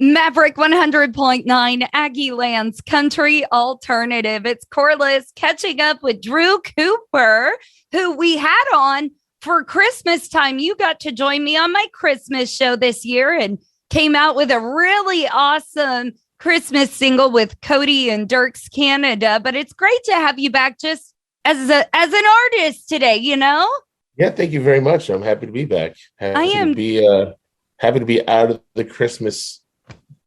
Maverick 100.9 Aggie Lands Country Alternative. It's Corliss catching up with Drew Cooper, who we had on for Christmas time. You got to join me on my Christmas show this year and came out with a really awesome Christmas single with Cody and Dirks Canada. But it's great to have you back just as an artist today, you know? Yeah, thank you very much. I'm happy to be back. Happy to be out of the Christmas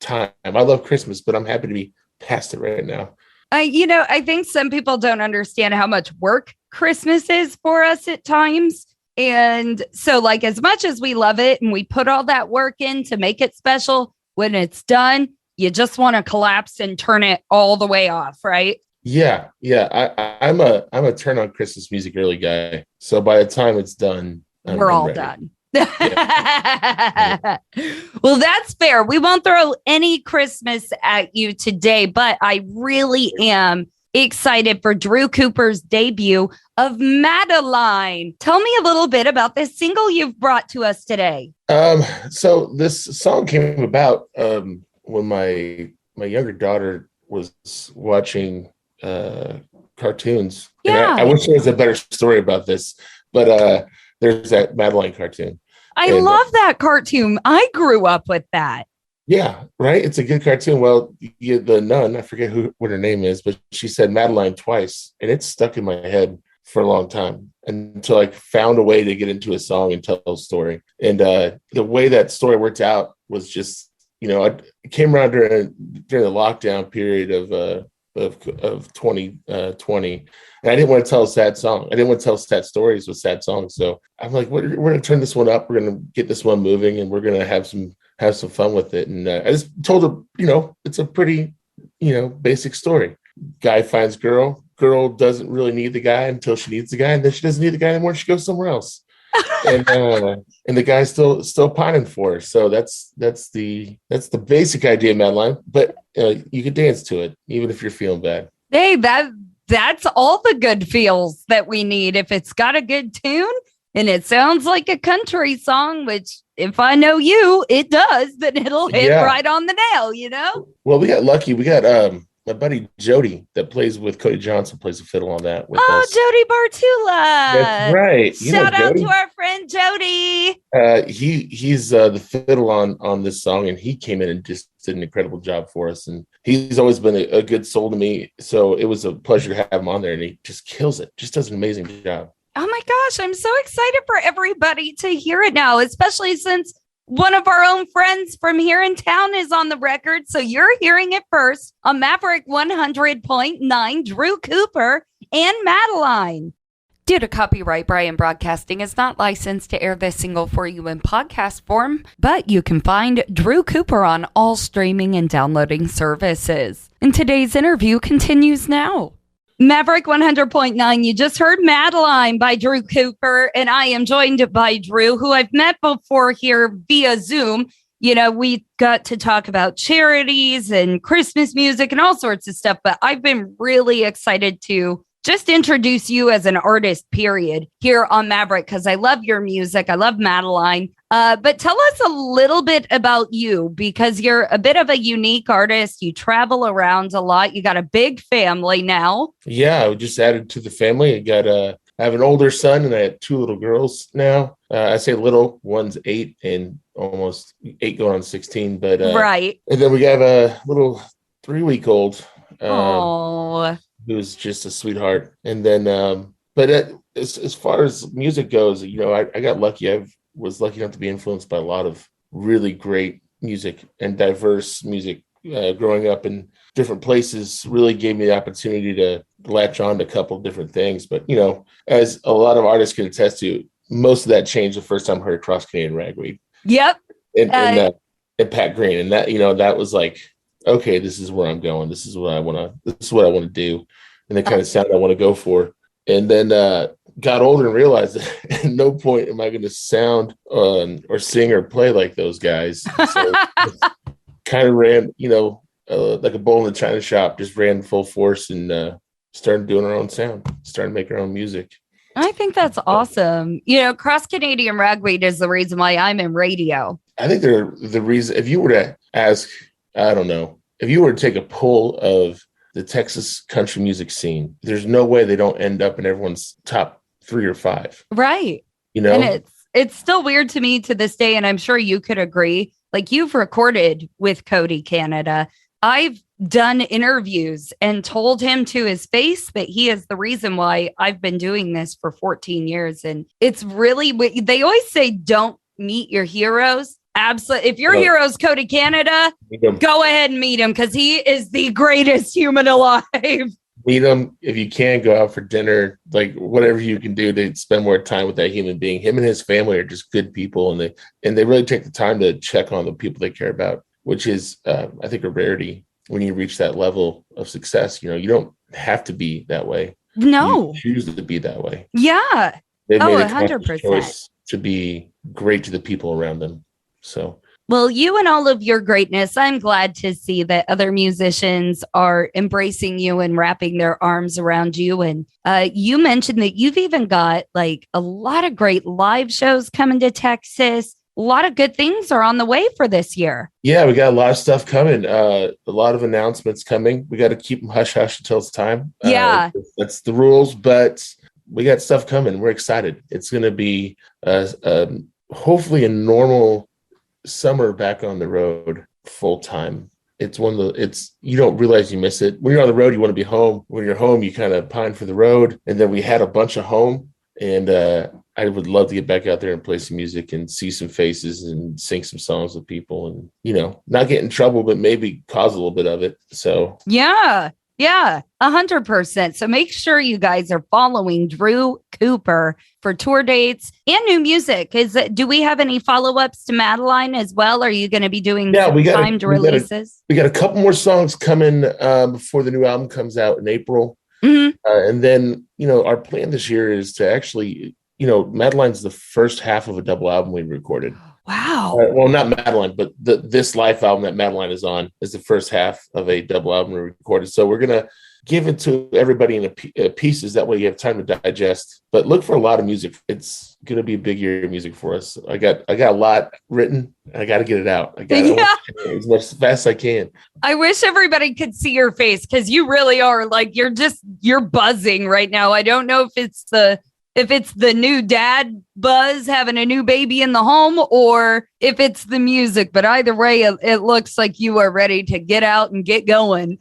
time. I love Christmas, but I'm happy to be past it right now. I think some people don't understand how much work Christmas is for us at times. And so, like, as much as we love it and we put all that work in to make it special, when it's done, you just want to collapse and turn it all the way off, right? Yeah. I'm a turn on Christmas music early guy. So by the time it's done, we're all ready. done. Well, that's fair. We won't throw any Christmas at you today, but I really am excited for Drew Cooper's debut of Madeline. Tell me a little bit about this single you've brought to us today. So this song came about when my younger daughter was watching cartoons. Yeah. And I wish there was a better story about this, but there's that Madeline cartoon. I love that cartoon. I grew up with that. Yeah, right. It's a good cartoon. Well, the nun, I forget what her name is, but she said Madeline twice, and it stuck in my head for a long time until I found a way to get into a song and tell a story. And the way that story worked out was just, it came around during the lockdown period of 2020. And I didn't want to tell a sad song. I didn't want to tell sad stories with sad songs. So I'm like, we're going to turn this one up. We're going to get this one moving, and we're going to have some fun with it. And I just told her, it's a pretty, basic story. Guy finds girl. Girl doesn't really need the guy until she needs the guy. And then she doesn't need the guy anymore. She goes somewhere else. And the guy's still pining for her. So that's the basic idea of Madeline. But you can dance to it, even if you're feeling bad. Hey, that's all the good feels that we need. If it's got a good tune and it sounds like a country song, which if I know you, it does, then it'll hit right on the nail, Well, we got lucky. We got my buddy Jody that plays with Cody Johnson plays the fiddle on that with us. Jody Bartula. That's right. Shout out to our friend Jody. He's the fiddle on this song, and he came in and just did an incredible job for us. And he's always been a good soul to me. So it was a pleasure to have him on there, and he just kills it. Just does an amazing job. Oh my gosh, I'm so excited for everybody to hear it now, especially since one of our own friends from here in town is on the record. So you're hearing it first on Maverick 100.9, Drew Cooper and Madeline. Due to copyright, Brian Broadcasting is not licensed to air this single for you in podcast form, but you can find Drew Cooper on all streaming and downloading services. And today's interview continues now. Maverick 100.9, you just heard Madeline by Drew Cooper, and I am joined by Drew, who I've met before here via Zoom. We got to talk about charities and Christmas music and all sorts of stuff, but I've been really excited to just introduce you as an artist, period, here on Maverick, because I love your music. I love Madeline. But tell us a little bit about you, because you're a bit of a unique artist. You travel around a lot. You got a big family now. Yeah, I just added to the family. I have an older son, and I have two little girls now. I say little, one's 8 and almost 8 going on 16. But right. And then we have a little 3-week-old. Who's just a sweetheart. And then, but as far as music goes, I got lucky. I was lucky enough to be influenced by a lot of really great music and diverse music. Growing up in different places really gave me the opportunity to latch on to a couple of different things. But, as a lot of artists can attest to, most of that changed the first time I heard Cross Canadian Ragweed. Yep. And Pat Green. And that, that was like, okay, this is where I'm going. This is what I want to do. And the kind of sound I want to go for. And then got older and realized that at no point am I going to sound or sing or play like those guys. So kind of ran, like a bull in the china shop, just ran full force and started doing our own sound, started making our own music. I think that's awesome. You know, Cross Canadian Ragweed is the reason why I'm in radio. I think they're the reason. If you were to ask, I don't know, if you were to take a poll of the Texas country music scene, there's no way they don't end up in everyone's top 3 or 5. Right. You know, and it's still weird to me to this day, and I'm sure you could agree. Like, you've recorded with Cody Canada. I've done interviews and told him to his face that he is the reason why I've been doing this for 14 years. And it's really, they always say, don't meet your heroes. Absolutely. If your hero's Cody Canada, go ahead and meet him, because he is the greatest human alive. Meet him. If you can, go out for dinner, like whatever you can do to spend more time with that human being. Him and his family are just good people, and they really take the time to check on the people they care about, which is, I think, a rarity when you reach that level of success. You know, you don't have to be that way. No, you choose to be that way. Yeah. They've made a 100% choice to be great to the people around them. So, well, you and all of your greatness, I'm glad to see that other musicians are embracing you and wrapping their arms around you. And you mentioned that you've even got like a lot of great live shows coming to Texas. A lot of good things are on the way for this year. Yeah, we got a lot of stuff coming. A lot of announcements coming. We got to keep them hush hush until it's time. Yeah, that's the rules, but we got stuff coming. We're excited. It's going to be hopefully a normal summer back on the road full time. It's you don't realize you miss it. When you're on the road, you want to be home. When you're home, you kind of pine for the road. And then we had a bunch of home, and I would love to get back out there and play some music and see some faces and sing some songs with people, and, you know, not get in trouble, but maybe cause a little bit of it. So yeah, 100%. So make sure you guys are following Drew Cooper for tour dates and new music. Do we have any follow-ups to Madeline as well? Are you going to be doing timed releases? We got a couple more songs coming before the new album comes out in April. Mm-hmm. And then, you know, our plan this year is to actually, you know, Madeline's the first half of a double album we recorded. Wow. Well, not Madeline, but this Life album that Madeline is on is the first half of a double album we recorded. So we're going to give it to everybody in pieces. That way you have time to digest. But look for a lot of music. It's going to be a big year of music for us. I got a lot written. I got to get it out. I got as much as fast as I can. I wish everybody could see your face, because you really are like, you're buzzing right now. I don't know if it's the new dad buzz having a new baby in the home, or if it's the music, but either way, it looks like you are ready to get out and get going.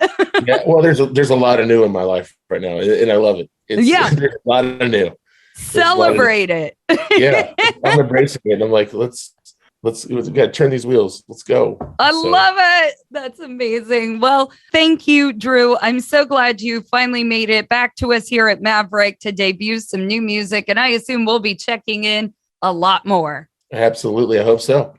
Yeah, well, there's a lot of new in my life right now, and I love it. There's a lot of new. Celebrate it. Yeah, I'm embracing it. I'm like, let's we got to turn these wheels. Let's go. I love it. That's amazing. Well, thank you, Drew. I'm so glad you finally made it back to us here at Maverick to debut some new music. And I assume we'll be checking in a lot more. Absolutely. I hope so.